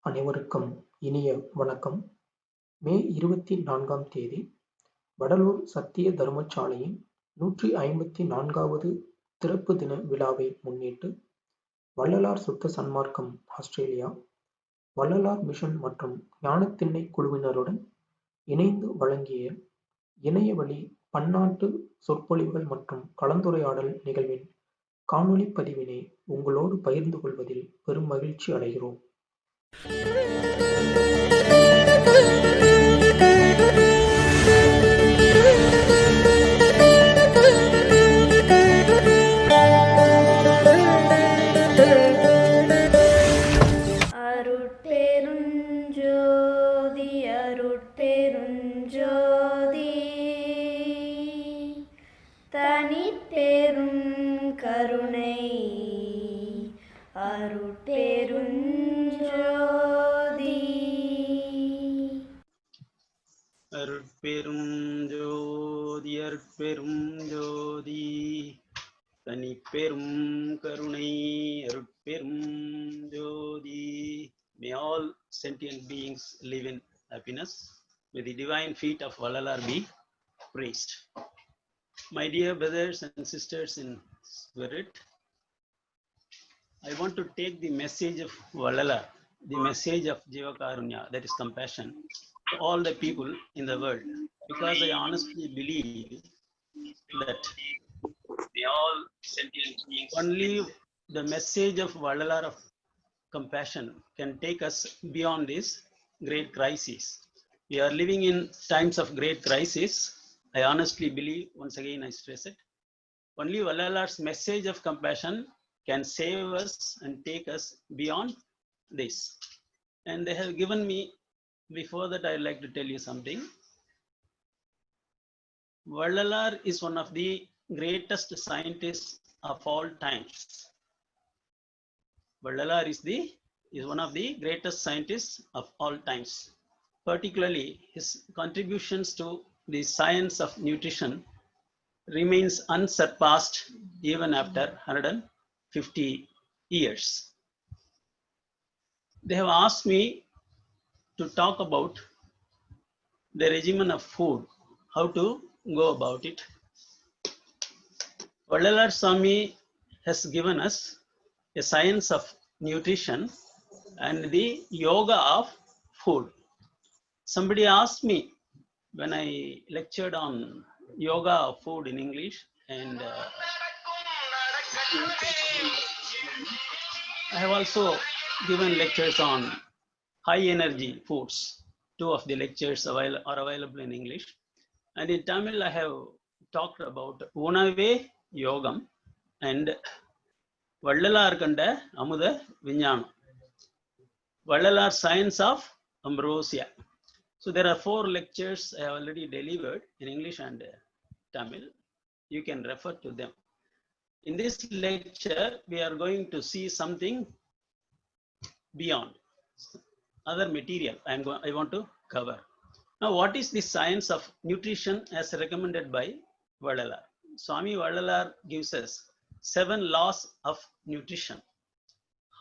அனைவருக்கும் இனிய வணக்கம். மே 24ஆம் தேதி வடலூர் சத்திய தர்மசாலையின் 154வது திறப்பு தின விழாவை முன்னிட்டு வள்ளலார் சுத்த சன்மார்க்கம் ஆஸ்திரேலியா, வள்ளலார் மிஷன் மற்றும் ஞானத்திண்ணை குழுவினருடன் இணைந்து வழங்கிய இணையவழி பன்னாட்டு சொற்பொழிவுகள் மற்றும் கலந்துரையாடல் நிகழ்வின் காணொளி பதிவினை உங்களோடு பகிர்ந்து கொள்வதில் பெரும் மகிழ்ச்சி அடைகிறோம். தனிப்பெரும் கருணை அருட்பெருஞ்சோதி. அருட்பெரும் ஜோதி அருட்பெரும் ஜோதி தனிப்பெரும் கருணை அருட்பெரும் ஜோதி. May all sentient beings live in happiness. May the divine feet of Vallalar be praised. My dear brothers and sisters in spirit, I want to take the message of Vallalar, the message of Jivakarunya, that is compassion, to all the people in the world, because I honestly believe that all sentient beings, only the message of Vallalar of compassion can take us beyond this great crisis. We are living in times of great crisis. I honestly believe, once again I stress it, only Vallalar's message of compassion can save us and take us beyond this. And they have given me, before that I'd like to tell you something. Vallalar is one of the greatest scientists of all times. Vallalar is one of the greatest scientists of all times. Particularly, his contributions to the science of nutrition remains unsurpassed even after 150 years. They have asked me to talk about the regimen of food, how to go about it. Vallalar Swami has given us a science of nutrition and the yoga of food. Somebody asked me when I lectured on yoga of food in English, and I have also given lectures on high energy foods. Two of the lectures are available in English, and in Tamil I have talked about Unave Yogam and Vallalar Kanda Amuda Vinyana, Vallalar Science of Ambrosia. So there are 4 lectures I have already delivered in English and Tamil. You can refer to them. In this lecture, we are going to see something beyond other material I want to cover. Now, what is the science of nutrition as recommended by Vallalar? Swami Vallalar gives us 7 laws of nutrition.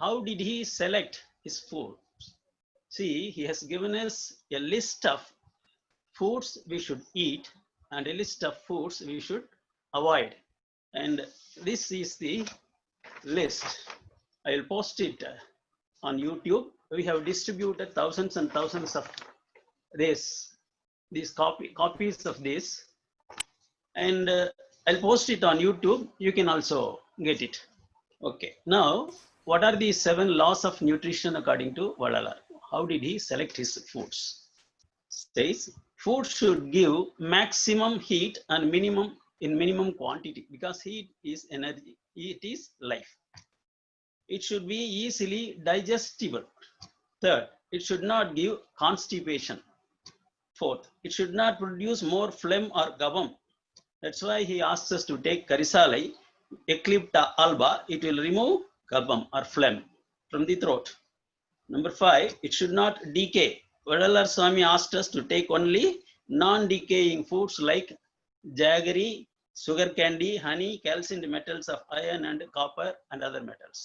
How did he select his food? See, he has given us a list of foods we should eat and a list of foods we should avoid. And this is the list. I will post it on YouTube. We have distributed thousands and thousands of these copies of this. And I'll post it on YouTube. You can also get it. Okay. Now, what are the 7 laws of nutrition according to Vallalar? How did he select his foods? Says food should give maximum heat and minimum quantity, because heat is energy, it is life. It should be easily digestible. Third, it should not give constipation. Fourth, it should not produce more phlegm or gabum. That's why he asks us to take Karisalai, Eclipta alba. It will remove gabum or phlegm from the throat. Number 5, it should not decay. Vallalar Swami asked us to take only non-decaying foods like jaggery, sugar candy, honey, calcined metals of iron and copper and other metals.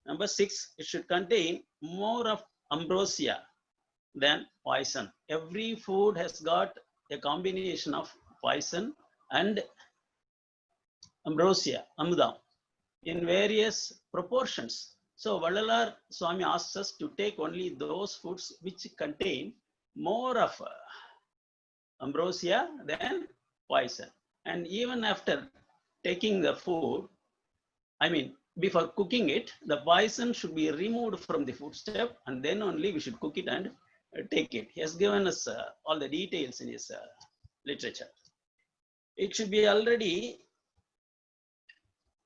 Number 6, it should contain more of ambrosia than poison. Every food has got a combination of poison and ambrosia, amudam, in various proportions. So Vadalar Swami asks us to take only those foods which contain more of ambrosia than poison. And even after taking the food, I mean, before cooking it, the poison should be removed from the food step, and then only we should cook it and take it. He has given us all the details in his literature. It should be already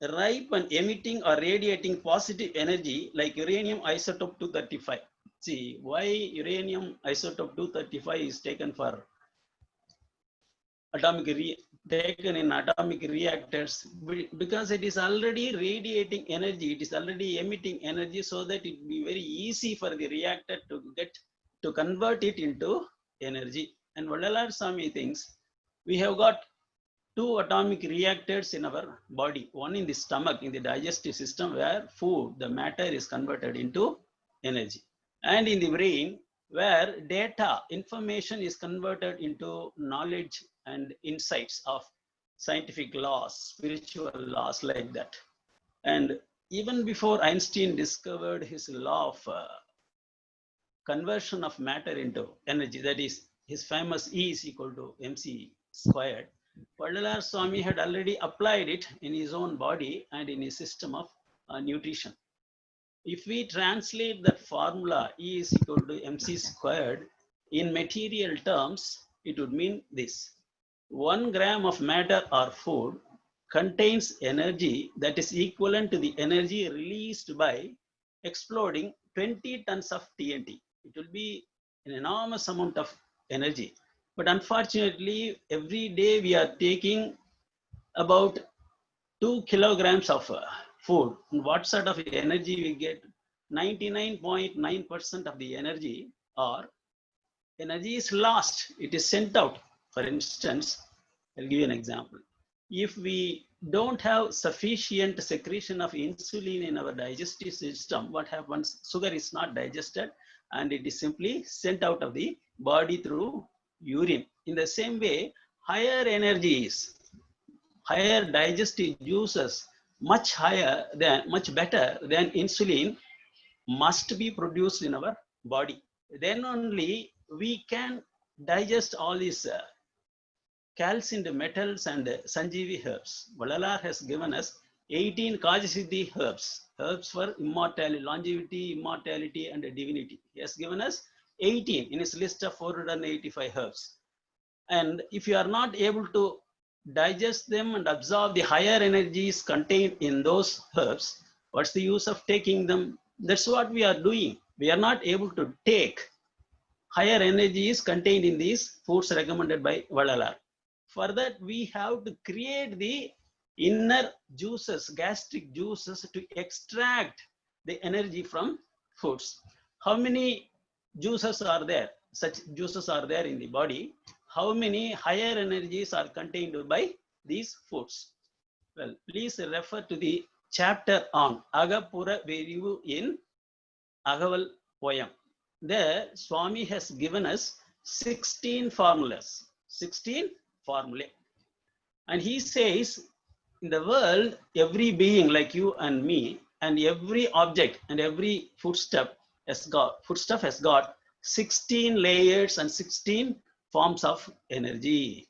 ripe and emitting or radiating positive energy like uranium isotope 235. See, why uranium isotope 235 is taken for taken in atomic reactors, because it is already radiating energy, it is already emitting energy, so that it will be very easy for the reactor to convert it into energy. And Vadalar Swami thinks we have got two atomic reactors in our body, one in the stomach, in the digestive system, where food, the matter, is converted into energy, and in the brain, where data, information is converted into knowledge and insights of scientific laws, spiritual laws, like that. And even before Einstein discovered his law of conversion of matter into energy, that is his famous E is equal to mc squared, Vadalar Swami had already applied it in his own body and in his system of nutrition. If we translate that formula E is equal to mc squared in material terms, it would mean this: 1 gram of matter or food contains energy that is equivalent to the energy released by exploding 20 tons of TNT. It will be an enormous amount of energy. But unfortunately, every day we are taking about 2 kilograms of food. And what sort of energy we get? 99.9% of the energy is lost. It is sent out. For instance, I'll give you an example. If we don't have sufficient secretion of insulin in our digestive system, what happens? Sugar is not digested and it is simply sent out of the body through urine. In the same way, higher energies, higher digestive juices, much better than insulin, must be produced in our body. Then only we can digest all these calcined metals and Sanjeevi herbs. Vadalar has given us 18 Kajasiddhi herbs for immortality, longevity, immortality, and divinity. He has given us 18 in his list of 485 herbs. And if you are not able to digest them and absorb the higher energies contained in those herbs, what's the use of taking them? That's what we are doing. We are not able to take higher energies contained in these foods recommended by Vadalar. For that, we have to create the inner juices, gastric juices, to extract the energy from foods. How many juices are there? Such juices are there in the body. How many higher energies are contained by these foods? Well, please refer to the chapter on Agapura Verivu in Agaval poem. There, Swami has given us 16 formulas. 16 formulae. And he says, in the world, every being like you and me, and every object and every foodstuff has got 16 layers and 16 forms of energy.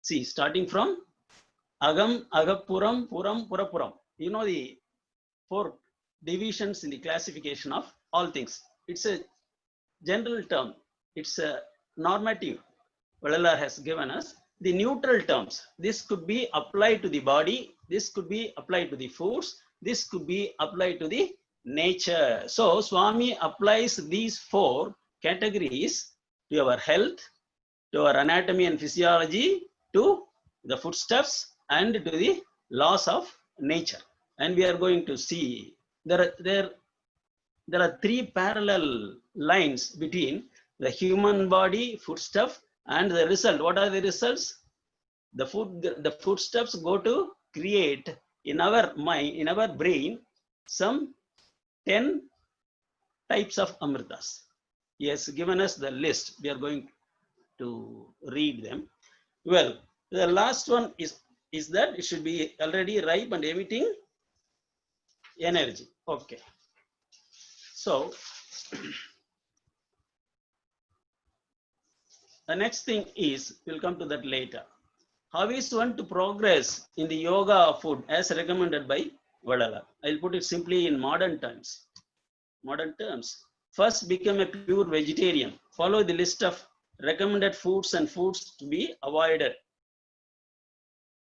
See, starting from Agam, Agapuram, Puram, Purapuram. You know the 4 divisions in the classification of all things. It's a general term. It's a normative. Vadalar has given us the neutral terms. This could be applied to the body. This could be applied to the foods. This could be applied to the nature. So Swami applies these 4 categories to our health, to our anatomy and physiology, to the foodstuffs, and to the laws of nature. And we are going to see there are 3 parallel lines between the human body, foodstuff, and the result. What are the results? The foodstuffs go to create in our mind, in our brain, some 10 types of amritas. He has given us the list. We are going to read them. Well, the last one is that it should be already ripe and emitting energy. Okay. So the next thing is, we'll come to that later. How is one to progress in the yoga of food as recommended by Vadalar? I'll put it simply in modern terms. First, become a pure vegetarian. Follow the list of recommended foods and foods to be avoided.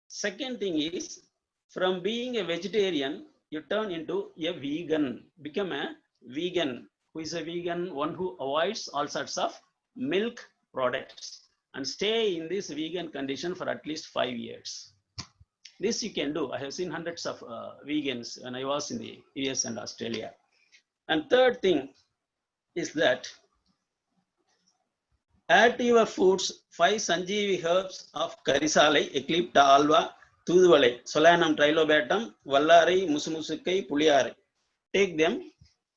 Second thing is, from being a vegetarian, you turn into a vegan. Become a vegan. Who is a vegan? One who avoids all sorts of milk products and stay in this vegan condition for at least 5 years. This you can do. I have seen hundreds of vegans when I was in the US and Australia. And third thing is that add to your foods 5 Sanjeevi herbs of Karisalai, Eclipta alba, Thuduvalai, Solanum trilobatum, Vallari, Musumusukai, Puliyari. Take them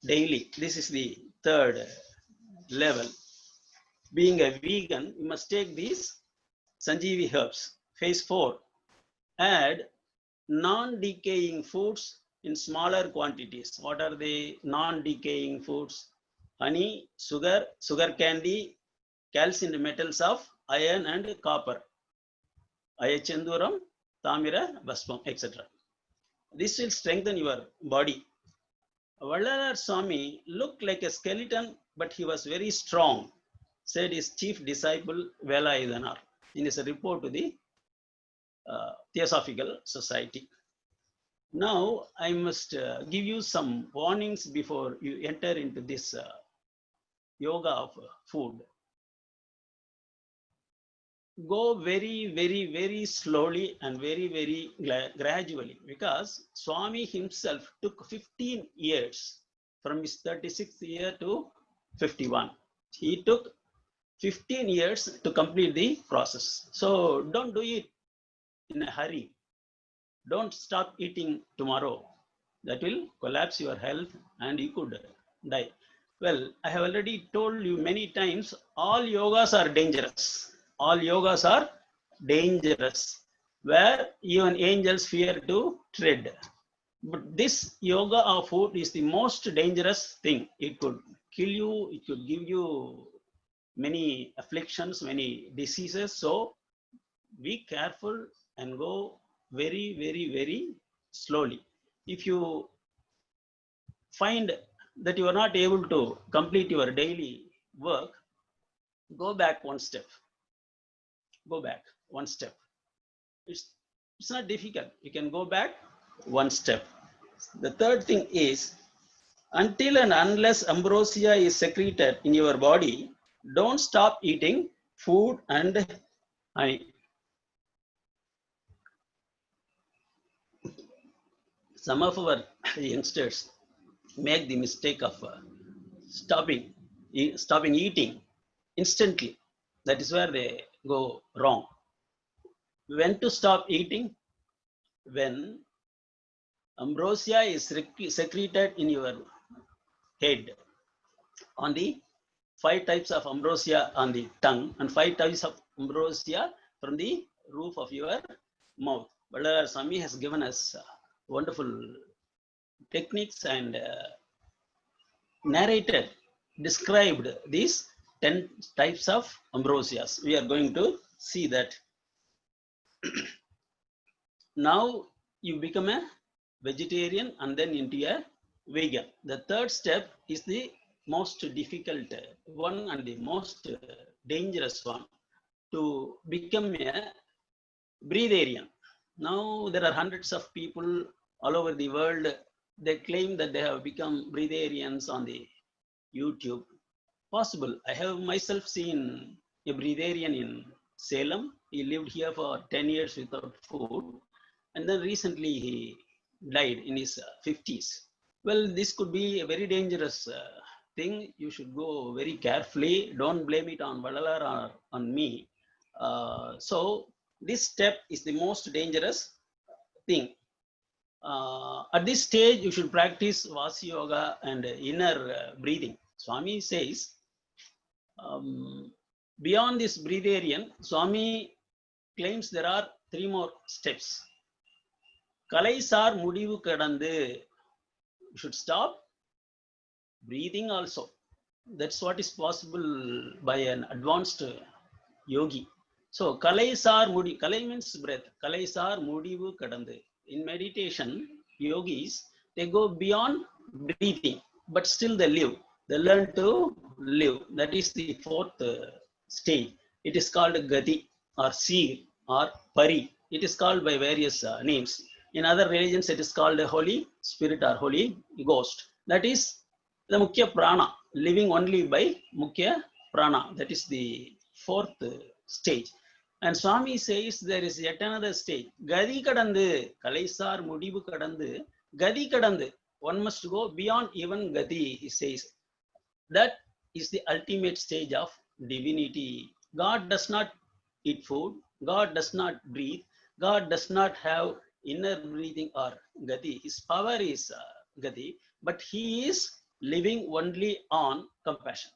daily. This is the third level. Being a vegan, you must take these Sanjeevi herbs. Phase 4, add non-decaying foods in smaller quantities. What are the non-decaying foods? Honey, sugar, sugar candy, calcium metals of iron and copper, Ayachenduram, Tamira, Baspam, etc. This will strengthen your body. Vallalar Swami looked like a skeleton, but he was very strong, said his chief disciple Velayudanar in his report to the Theosophical Society. Now I must give you some warnings before you enter into this yoga of food. Go very, very, very slowly and very, very gradually, because Swami himself took 15 years from his 36th year to 51. He took 15 years to complete the process. So don't do it in a hurry. Don't stop eating tomorrow. That will collapse your health and you could die. Well, I have already told you many times, all yogas are dangerous. All yogas are dangerous, where even angels fear to tread. But this yoga of food is the most dangerous thing. It could kill you, it could give you many afflictions, many diseases. So be careful and go very, very, very slowly. If you find that you are not able to complete your daily work, go back one step. Go back one step. It's not difficult. You can go back one step. The third thing is, until and unless ambrosia is secreted in your body, don't stop eating food and honey. Some of our youngsters make the mistake of stopping eating instantly. That is where they go wrong. When to stop eating? When ambrosia is secreted in your head, on the 5 types of ambrosia on the tongue and 5 types of ambrosia from the roof of your mouth. Vallalar Swami has given us wonderful techniques and described these 10 types of ambrosias. We are going to see that. Now you become a vegetarian and then into a vegan. The third step is the most difficult one and the most dangerous one, to become a breatharian. Now there are hundreds of people all over the world. They claim that they have become breatharians on the YouTube. Possible. I have myself seen a breatharian in Salem. He lived here for 10 years without food, and then recently he died in his 50s. Well, this could be a very dangerous thing. You should go very carefully. Don't blame it on Vallalar or on me. So this step is the most dangerous thing. At this stage, you should practice Vasi Yoga and inner breathing. Swami says, beyond this breatharian, Swami claims there are 3 more steps. Kalaisar mudivu kadandu. You should stop breathing also. That's what is possible by an advanced yogi. So, Kalaisar mudi, Kalai means breath. Kalaisar mudivu kadandu. In meditation, yogis, they go beyond breathing, but still they live. They learn to live. That is the 4th stage. It is called Gati or Seer or Pari. It is called by various names. In other religions, it is called the Holy Spirit or Holy Ghost. That is the Mukhya Prana, living only by Mukhya Prana. That is the 4th stage. And Swami says there is yet another stage. Gadi kadandu, Kalaisar mudivu kadandu, Gadi kadandu. One must go beyond even Gati, he says. That is the ultimate stage of divinity. God does not eat food. God does not breathe. God does not have inner breathing or Gati. His power is Gati, but he is living only on compassion.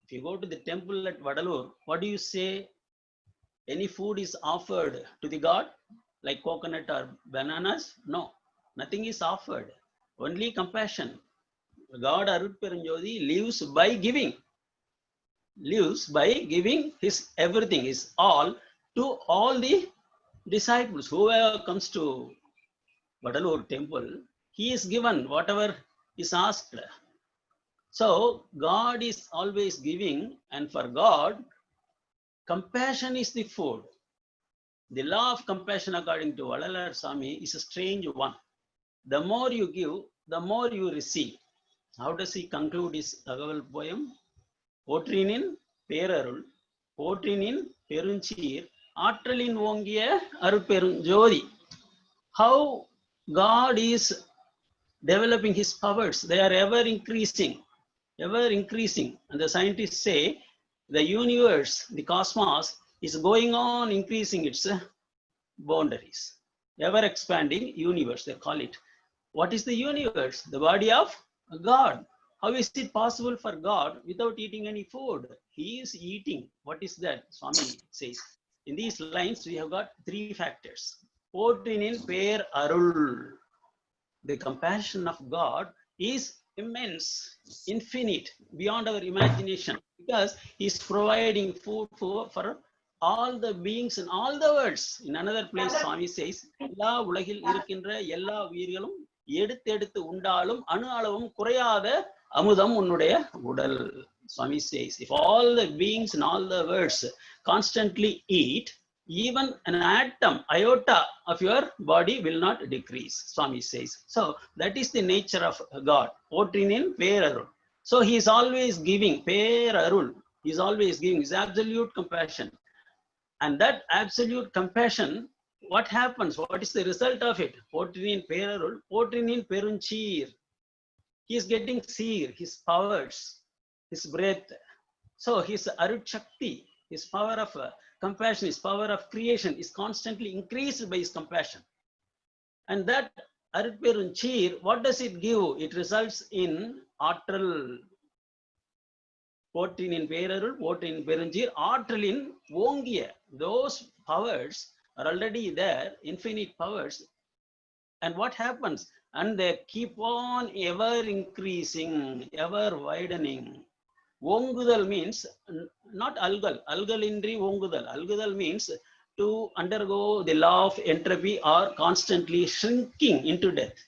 If you go to the temple at Vadalur, what do you say? Any food is offered to the god, like coconut or bananas? No, nothing is offered. Only compassion. God Arutperanjodi lives by giving. Lives by giving his everything, his all to all the disciples. Whoever comes to Vadalur temple, he is given whatever is asked. So God is always giving, and for God, compassion is the food. The law of compassion, according to Valalar Swami, is a strange one. The more you give, the more you receive. How does he conclude his Agaval poem? Potrinin Perarul, Potrinin Perunchir, Atralin Wongia Aruperunjodi. How God is developing his powers. They are ever increasing, ever increasing. And the scientists say the universe, the cosmos, is going on increasing its boundaries. Ever expanding universe, they call it. What is the universe? The body of God. How is it possible for God without eating any food? He is eating. What is that? Swami says. In these lines, we have got 3 factors. Potrinin Per Arul. The compassion of God is immense, infinite, beyond our imagination, because He's providing food for all the beings in all the worlds. In another place, Swami says, எல்லா உலகில் இருக்கின்ற எல்லா உயிர்களும் எடுத்து உண்டாலும் அணு அளவும் குறையாத அமுதம் உன்னுடைய உடல். Swami says, if all the beings in all the worlds constantly eat, even an atom, iota of your body will not decrease, Swami says. So that is the nature of God. Potrinin Perarul. So he is always giving, Perarul. He is always giving his absolute compassion. And that absolute compassion, what happens? What is the result of it? Potrinin Perarul, Potrinin Perunchir. He is getting seer, his powers, his breath. So his Arut Shakti, his power of compassion, his power of creation is constantly increased by his compassion. And that Arut Perunchir, what does it give? It results in Atral. Potrinin Perarul, Potrinin Perunchir, Atralin Wongia. Those powers are already there, infinite powers. And what happens? And they keep on ever increasing, ever widening. Wongudal means not algal. Algalindri Wongudal. Algudal means to undergo the law of entropy or constantly shrinking into death.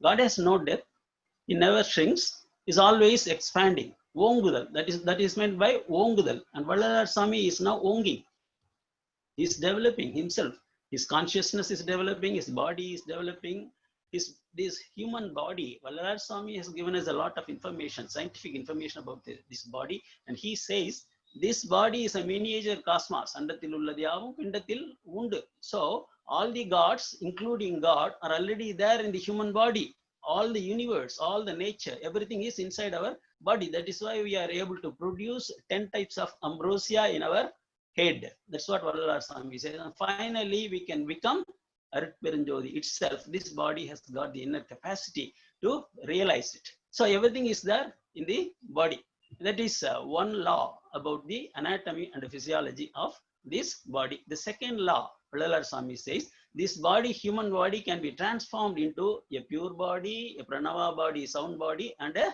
God has no death. He never shrinks. He is always expanding. Wongudal. That is meant by Wongudal. And Valalar Swami is now wonging. He is developing himself. His consciousness is developing. His body is developing. This human body, Valalar Swami has given us a lot of information, scientific information about this body, and he says this body is a miniature cosmos. Andathil ulladiyavum pindathil undu. So all the gods, including God, are already there in the human body. All the universe, all the nature, everything is inside our body. That is why we are able to produce 10 types of ambrosia in our head. That's what Valalar Swami says. And finally, we can become Arutperanjodi itself, this body has got the inner capacity to realize it. So everything is there in the body. That is one law about the anatomy and physiology of this body. The second law, Vallalar Swami says, this body, human body, can be transformed into a pure body, a pranava body, sound body, and a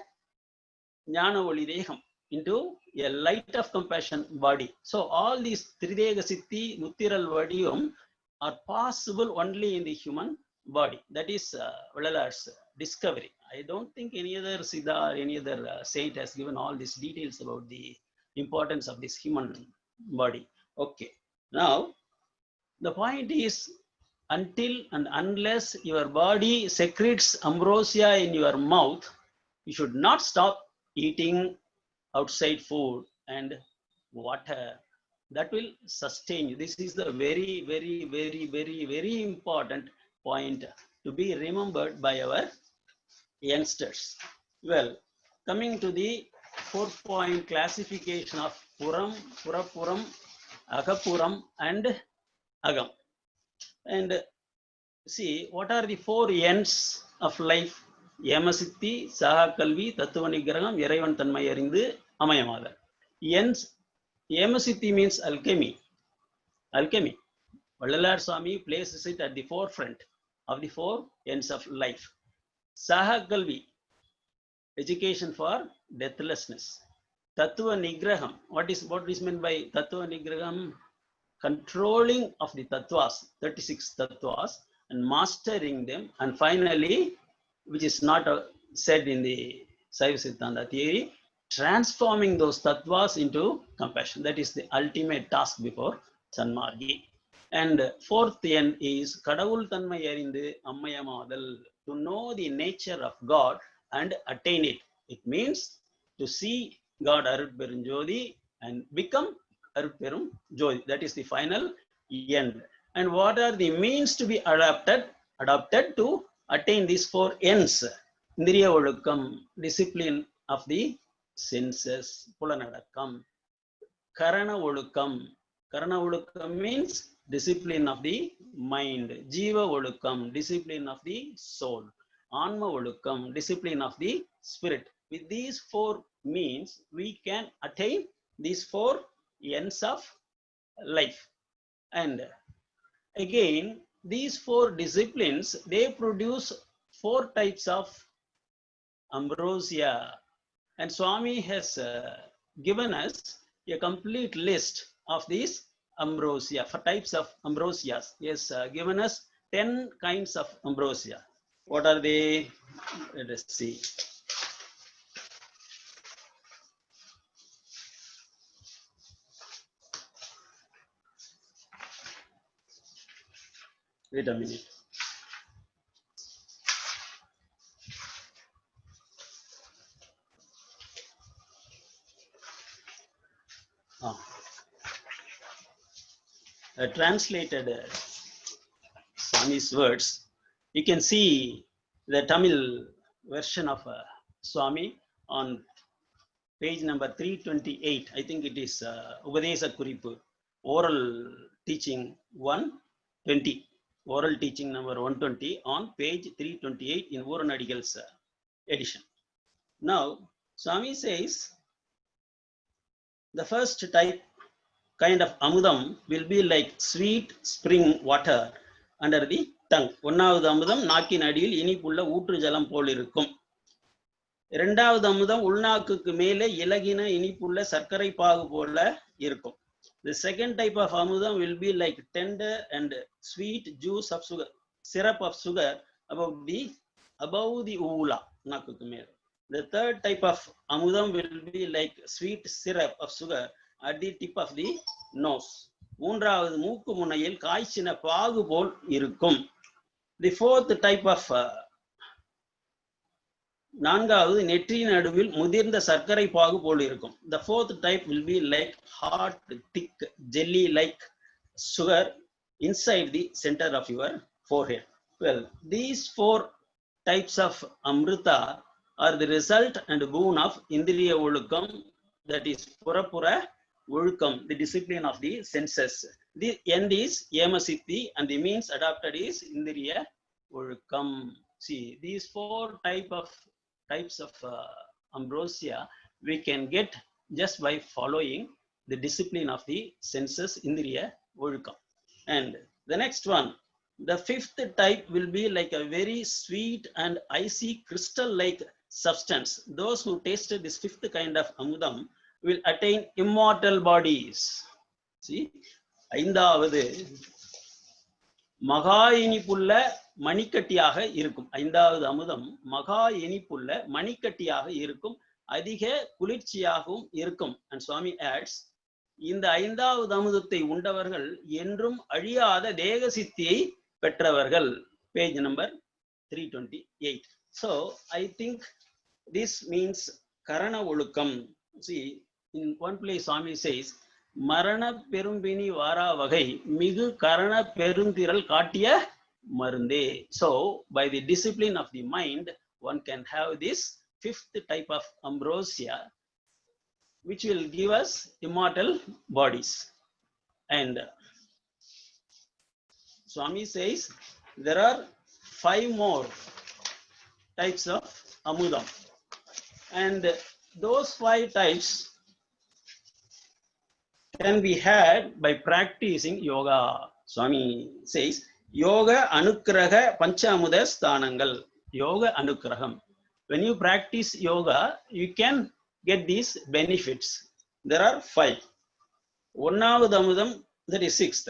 jnana voli deham, into a light of compassion body. So all these Tridega Siddhi, Muttiral Vadiyam are possible only in the human body. That is Vallalar's discovery. I don't think any other Siddha or any other saint has given all these details about the importance of this human body. Okay. Now, the point is, until and unless your body secretes ambrosia in your mouth, you should not stop eating outside food and water. That will sustain you. This is the very, very, very, very, very important point to be remembered by our youngsters. Well, coming to the 4-point classification of Puram, Purapuram, Agapuram, and Agam. And see, what are the 4 ends of life? Yamasitti, Saha Kalvi, Tattvanigraham, Iraivan Tanmai Arindu, Amayamaga. Ends, Yamasitti means alchemy. Alchemy. Vallalar Swami places it at the forefront of the 4 ends of life. Saha Kalvi, education for deathlessness. Tattva Nigraham, what is meant by Tattva Nigraham? Controlling of the tattvas, 36 tattvas, and mastering them, and finally, which is not said in the Saiva Siddhanta theory, transforming those tattvas into compassion. That is the ultimate task before Sanmargi. And 4th end is Kadavul Tanmai Arindu Ammayamadal, to know the nature of God and attain it. It means to see God Arutperanjodi and become Arutperum Jodi. That is the final end. And what are the means to be adopted to attain these 4 ends? Indriya Olukam, discipline of the senses, Pulanadakkam. Karana Olukam. Karana Olukam means discipline of the mind. Jiva Olukam, discipline of the soul. Anma Olukam, discipline of the spirit. With these 4 means, we can attain these 4 ends of life. And again, these 4 disciplines, they produce 4 types of ambrosia. And Swami has given us a complete list of these ambrosia, for types of ambrosias. He has given us 10 kinds of ambrosia. What are they? Let us see. Wait a minute. Translated Swami's words. You can see the Tamil version of Swami on page number 328. I think it is Upadesa Kuripu, oral teaching 120. Oral teaching number 120 on page 328 in Uranadigal's edition. Now, Swami says the first kind of amudam will be like sweet spring water under the tongue. ஒன்னாவது அமுதம் நாக்கின் அடியில் இனிப்புள்ள ஊற்று ஜலம் போல் இருக்கும். இரண்டாவது அமுதம் உள்நாக்குக்கு மேலே இலகின இனிப்புள்ள சர்க்கரை பாகு போல இருக்கும். The second type of amudam will be like tender and sweet juice of sugar, syrup of sugar above the uvula, நாக்குக்கு மேலே. The third type of amudam will be like sweet syrup of sugar at the tip of the nose. மூன்றாவது மூக்கு முனையில் காய்ச்சின பாகு போல் இருக்கும். The fourth type of நான்காவது நெற்றியின் நடுவில் முதிர்ந்த சர்க்கரை பாகு போல் இருக்கும். The fourth type will be like hot, thick, jelly-like sugar inside the center of your forehead. Well, these 4 types of amrita are the result and boon of Indriya Olukam, that is Purapura Olukam, the discipline of the senses. The end is Yamasiddhi and the means adopted is Indriya Olukam. See, these four types of ambrosia we can get just by following the discipline of the senses, Indriya Olukam. And the next one, the fifth type will be like a very sweet and icy crystal-like substance. Those who tasted this fifth kind of amudam will attain immortal bodies. See, ஐந்தாவது மகா இனிப்புள்ள மணிக்கட்டியாக இருக்கும். ஐந்தாவது அமுதம் மகா இனிப்புள்ள மணிக்கட்டியாக இருக்கும், அதிக குளிர்ச்சியாகவும் இருக்கும். And Swami adds, இந்த ஐந்தாவது அமுதத்தை உண்டவர்கள் என்றும் அழியாத தேக சித்தியை பெற்றவர்கள். Page number 328. So I think this means karana olukam. See, in one place Swami says, மரண பெரும்பினி வாரா வகை மிகு கரண பெருந்திரல் காட்டிய மருந்தே. So by the discipline of the mind one can have this fifth type of ambrosia which will give us immortal bodies. And Swami says there are 5 more types of amudam, and those 5 types can be had by practicing yoga. Swami says yoga anukraha panchamuda sthanangal. Yoga anukraham. When you practice yoga, you can get these benefits. There are 5. ஒன்னாவது அமுதம், that is 6th.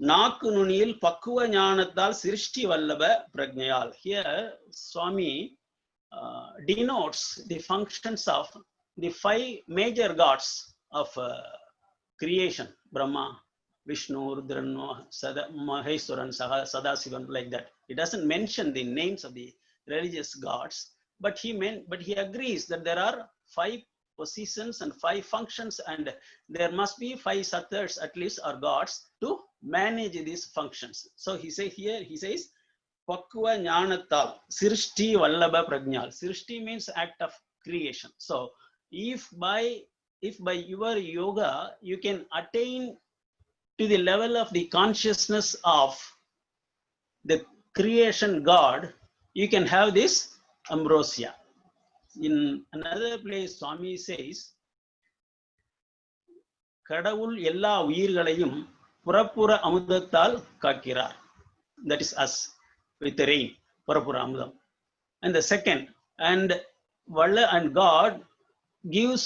நாக்கு நுனியில் பக்குவ ஞானத்தால் சிருஷ்டி Vallabha பிரக்ஞையால். Here Swami denotes the functions of the 5 major gods of creation: Brahma, Vishnu, Rudran, Maheswaran, Sadasivan, like that. It doesn't mention the names of the religious gods, but he agrees that there are 5 positions and 5 functions, and there must be 5 sattars at least, or gods, to manage these functions. So he says Pakwa Jnanatal Sirishti Vallabha Prajnal. Sirishti means act of creation. So if by your yoga you can attain to the level of the consciousness of the creation God, you can have this ambrosia. In another place Swami says, கடவுள் எல்லா உயிர்களையும் புறப்புற அமுதத்தால் காக்கிறார். That is us with the rain, புறப்புற அமுதம். And the second, and God gives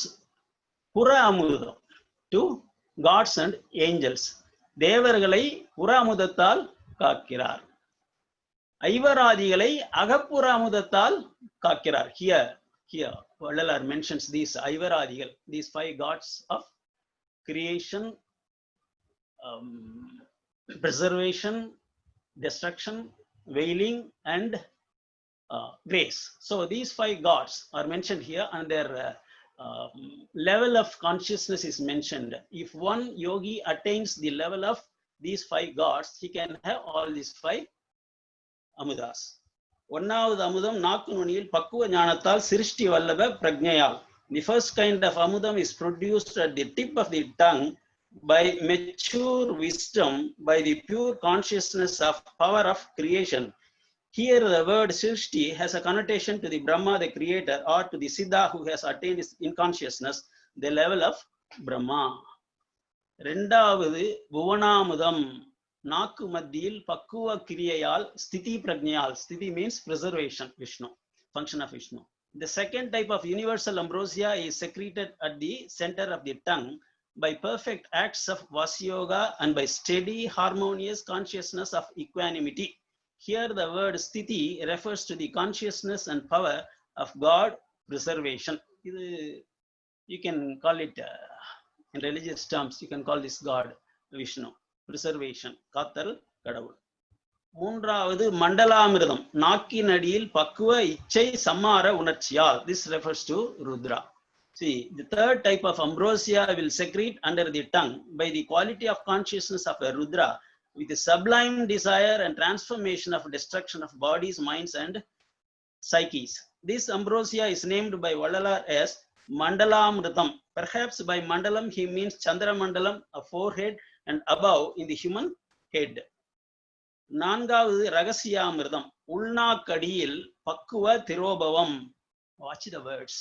புற அமுதம் to gods and angels. தேவர்களை புற அமுதத்தால் காக்கிறார். ஐவராதிகளை அகப்புற அமுதத்தால் காக்கிறார். Here Vallalar mentions these ஐவராதிகள், these 5 gods of creation, preservation, destruction, veiling, and grace. So these 5 gods are mentioned here, and their level of consciousness is mentioned. If one yogi attains the level of these 5 gods, he can have all these 5 amudas. ஒன்னாவது அமுதம் நாக்கு நுனியில் பக்குவ ஞானத்தால் சிருஷ்டி Vallabha பிரக்ஞையால். The first kind of amudam is produced at the tip of the tongue by mature wisdom, by the pure consciousness of power of creation. Here the word Srishti has a connotation to the Brahma, the creator, or to the Siddha who has attained in consciousness the level of Brahma. ரெண்டாவது புவனாமுதம் நாக்கு மத்தியில் பக்குவ கிரியையால் ஸ்திதி பிரக்ஞையால். ஸ்திதி means preservation, Vishnu, function of Vishnu. The second type of universal ambrosia is secreted at the center of the tongue by perfect acts of Vasyoga and by steady harmonious consciousness of equanimity. Here the word sthiti refers to the consciousness and power of God preservation. You can call it in religious terms, you can call this God Vishnu, preservation, காத்தல் கடவுள். மூன்றாவது மண்டலாமிர்தம் நாக்கின் அடியில் பக்குவ இச்சை சம்மார உணர்ச்சியால். This refers to Rudra. See, the third type of ambrosia will secrete under the tongue by the quality of consciousness of a Rudra with the sublime desire and transformation of destruction of bodies, minds, and psyches. This ambrosia is named by Vallalar as Mandalamritam. Perhaps by Mandalam he means Chandra Mandalam, a forehead, and above in the human head. நான்காவது ரகசியாமிர்தம் உள்நாக்கடியில் பக்குவ திரோபவம். Watch the words.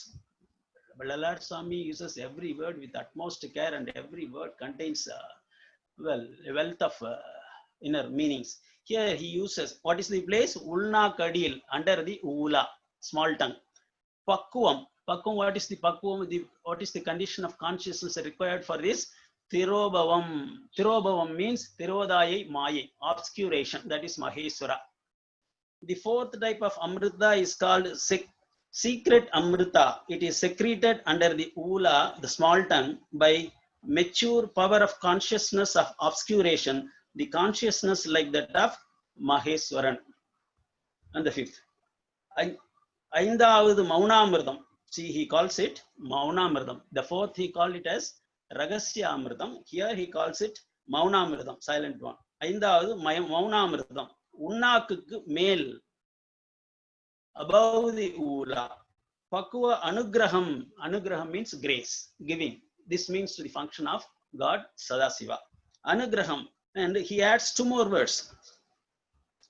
Vallalar Swami uses every word with utmost care, and every word contains a wealth of inner meanings. Here he uses, what is the place? Ulnakadil, under the ula, small tongue. Pakkuvam. Pakkuvam, what is the pakkuvam? What is the condition of consciousness required for this? Tirobhavam. Tirobhavam means Tirodayai Maye, obscuration, that is Maheswara. The fourth type of Amrita is called secret Amrita. It is secreted under the Ula, the small tongue, by mature power of consciousness of obscuration, the consciousness like that of Maheswaran. And the fifth. Aindavadu Maunamritam. See, he calls it Maunamritam. The fourth, he called it as Ragasya Amritam. Here he calls it Maunamritam, silent one. Aindavadu Maunamritam. Unnakukku mel, above the Ula. Pakkuva Anugraham. Anugraham means grace, giving. This means to the function of God, Sadasiva. Anugraham. And he adds two more words.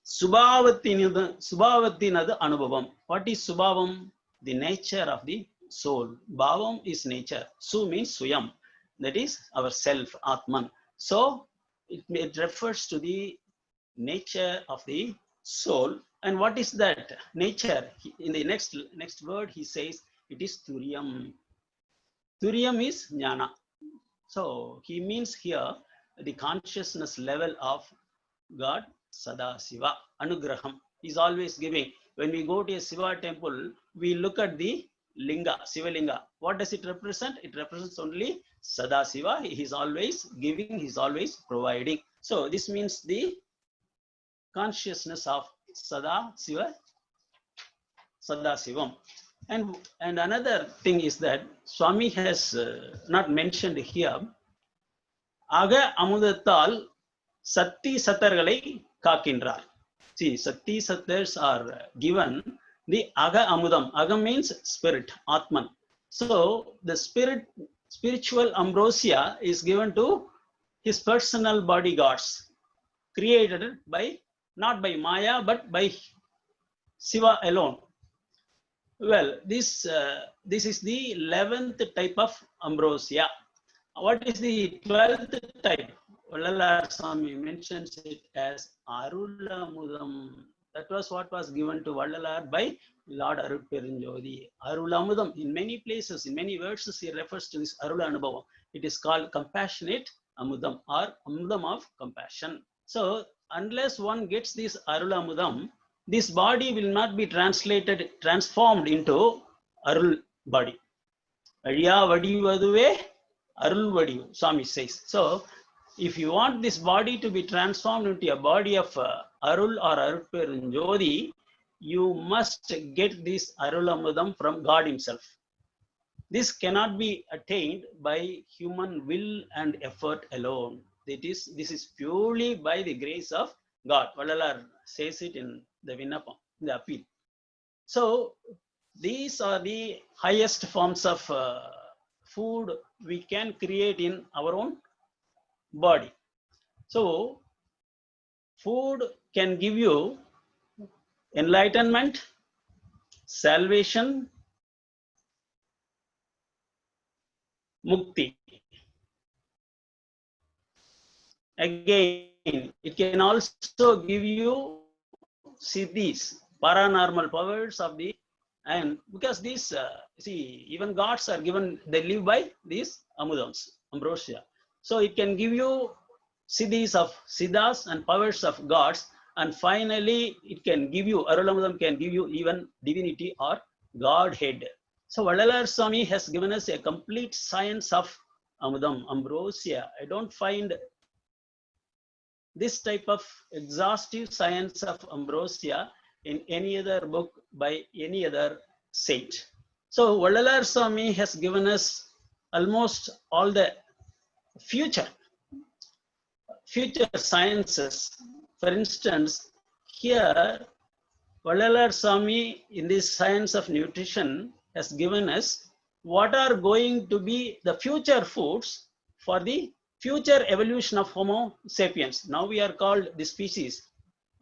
Subhavatinadu Anubhavam. What is Subhavam? The nature of the soul. Bhavam is nature. Su means Suyam. That is our self, Atman. So it refers to the nature of the soul. And what is that nature? In the next word, he says it is Turiyam. Turiyam is Jnana. So he means here the consciousness level of God, Sadasiva. Anugraham. He's always giving. When we go to a Shiva temple, we look at the Linga, Shiva Linga. What does it represent? It represents only Sadasiva. He is always giving, he is always providing. So this means the consciousness of Sadasivam. And another thing is that Swami has not mentioned here, Aga Amudatal Sati Satargalai Kakindrar. See, Sati Satars are given the Aga Amudam. Aga means spirit, Atman. So the spiritual ambrosia is given to his personal bodyguards, created by, not by Maya, but by Shiva alone. Well, this is the 11th type of ambrosia. What is the 12th type? Vallalar Swami mentions it as Arulamudam. That was what was given to Vallalar by Lord Aruperinjodi. Arulamudam. In many places, in many verses, he refers to this Arula Anubhavam. It is called compassionate Amudam, or Amudam of compassion. So, unless one gets this Arulamudam, this body will not be transformed into Arul body. Ariya Vadivaduve Arul Vadivu, Swami says. So, if you want this body to be transformed into a body of Arul or Aruperinjodi, you must get this Arulamudam from God himself. This cannot be attained by human will and effort alone. This is purely by the grace of God. Vallalar says it in the Vinnapam, the appeal. So these are the highest forms of food we can create in our own body. So food can give you enlightenment, salvation, mukti. Again, it can also give you siddhis, paranormal powers of the, and because these, see, even gods are given, they live by these amudams, ambrosia. So it can give you siddhis of siddhas and powers of gods, and finally it can give you, Arulamudam can give you even divinity or Godhead. So Vallalar Swami has given us a complete science of Amudam, ambrosia. I don't find this type of exhaustive science of ambrosia in any other book by any other saint. So Vallalar Swami has given us almost all the future sciences. For instance, here Vallalar Swami in this science of nutrition has given us what are going to be the future foods for the future evolution of Homo sapiens. Now we are called, the species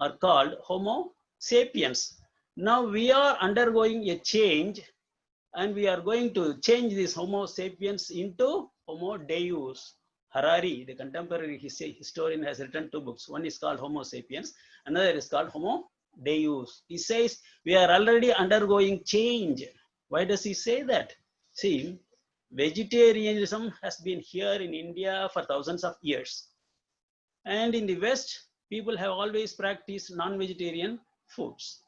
are called Homo sapiens. Now we are undergoing a change, and we are going to change this Homo sapiens into Homo Deus. Harari, the contemporary historian, has written 2 books. One is called Homo sapiens, another is called Homo Deus. He says we are already undergoing change. Why does he say that? See, vegetarianism has been here in India for thousands of years. And in the West, people have always practiced non-vegetarian foods.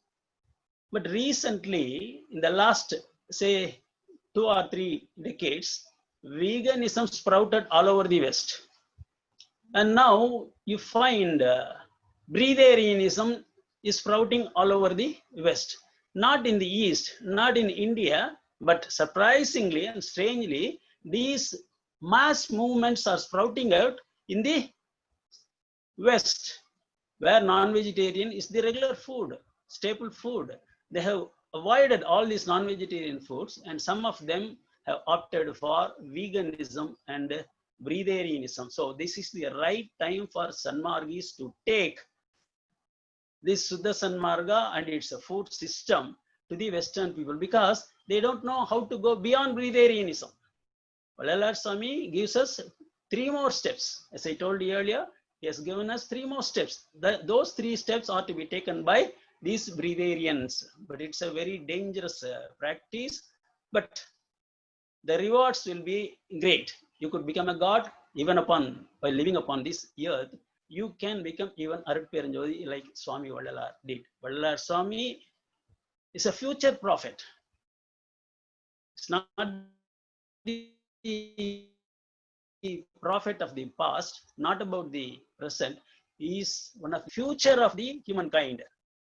But recently, in the last, say, 2 or 3 decades, veganism sprouted all over the West. And now you find breatharianism is sprouting all over the West. Not in the East, not in India, but surprisingly and strangely, these mass movements are sprouting out in the West, where non-vegetarian is the regular food, staple food. They have avoided all these non-vegetarian foods, and some of them have opted for veganism and breatharianism. So this is the right time for Sanmargis to take this Suddha Sanmarga and its food system to the Western people, because they don't know how to go beyond breatharianism. Vallalar Swami gives us 3 more steps. As I told you earlier, he has given us 3 more steps. Those 3 steps are to be taken by these breatharians, but it's a very dangerous practice, but the rewards will be great. You could become a god even by living upon this earth. You can become even Arutperanjodi like Swami Vallalar did. Vallalar Swami is a future prophet. It's not the prophet of the past, not about the present. He is one of the future of the humankind.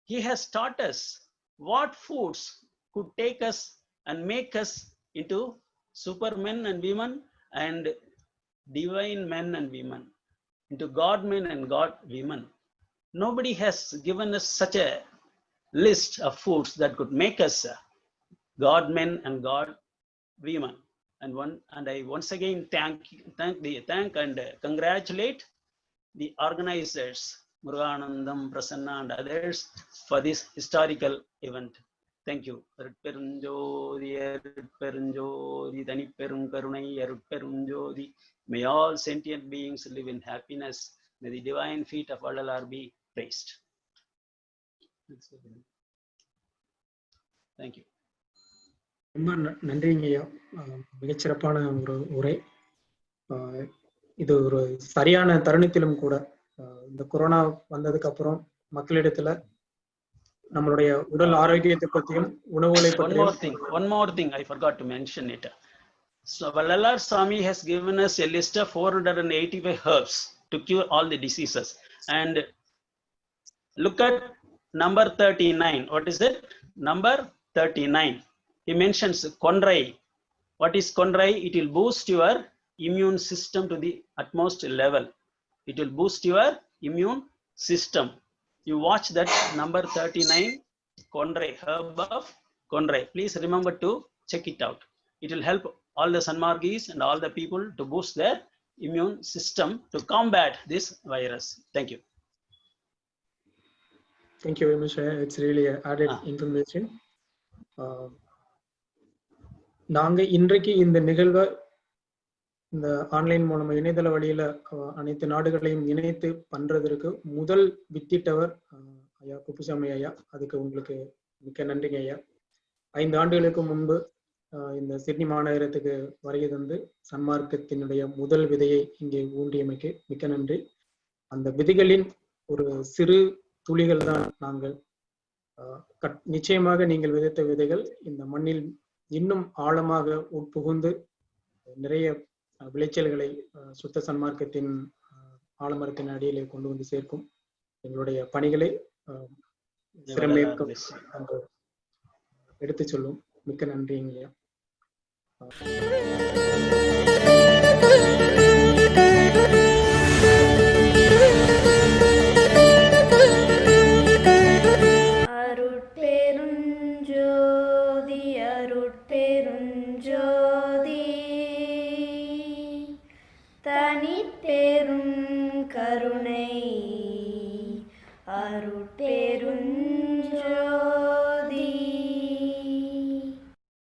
He has taught us what foods could take us and make us into supermen and women and divine men and women, into God men and God women. Nobody has given us such a list of foods that could make us God men and God women. And I once again thank and congratulate the organizers, Muruganandam, Prasanna, and others for this historical event. Thank you. May all sentient beings live in happiness. May the divine feet of Vallalar be praised. Thank you. ரொம்ப நன்றிங்க ஐயா. மிகச்சிறப்பான ஒரு உரை. இது ஒரு சரியான தருணத்திலும் கூட, இந்த கொரோனா வந்ததுக்கு அப்புறம் மக்களிடத்துல நம்மளுடைய உடல் ஆரோக்கியத்தை பற்றியும் உணவுகளை பற்றியும். One more thing I forgot to mention it. So Vallalar Swami has given us a list of 485 herbs to cure all the diseases. And look at number 39. What is it? Number 39. He mentions Konrai. What is Konrai? It will boost your immune system to the utmost level. It will boost your immune system. You watch that number 39, Konrai, herb of Konrai. Please remember to check it out. It will help all the Sanmargis and all the people to boost their immune system to combat this virus. Thank you. Thank you very much. It's really added information. நாங்க இன்றைக்கு இந்த நிகழ்வை இந்த online மூலமா இணையதள வழியில அனைத்து நாடுகளையும் இணைத்து பண்றதற்கு முதல் வித்திட்டவர் ஐயா குப்புசாமி ஐயா. அதுக்கு உங்களுக்கு மிக்க நன்றிங்க ஐயா. 5 ஆண்டுகளுக்கு முன்பு இந்த சிட்னி மாநகரத்துக்கு வருகை தந்து சன்மார்க்கத்தினுடைய முதல் விதையை இங்கே ஊன்றியமைக்கு மிக்க நன்றி. அந்த விதைகளின் ஒரு சிறு துளிகள் தான் நாங்கள். நிச்சயமாக நீங்கள் விதைத்த விதைகள் இந்த மண்ணில் இன்னும் ஆழமாக உட்புகுந்து நிறைய விளைச்சல்களை சுத்த சன்மார்க்கத்தின் ஆலமரத்தின் அடியிலே கொண்டு வந்து சேர்க்கும். எங்களுடைய பணிகளை சிறமேற்கும் எடுத்து சொல்லும். மிக்க நன்றிங்கய்யா. அருட்பெருஞ்சோதி அருட்பெருஞ்சோதி கருணை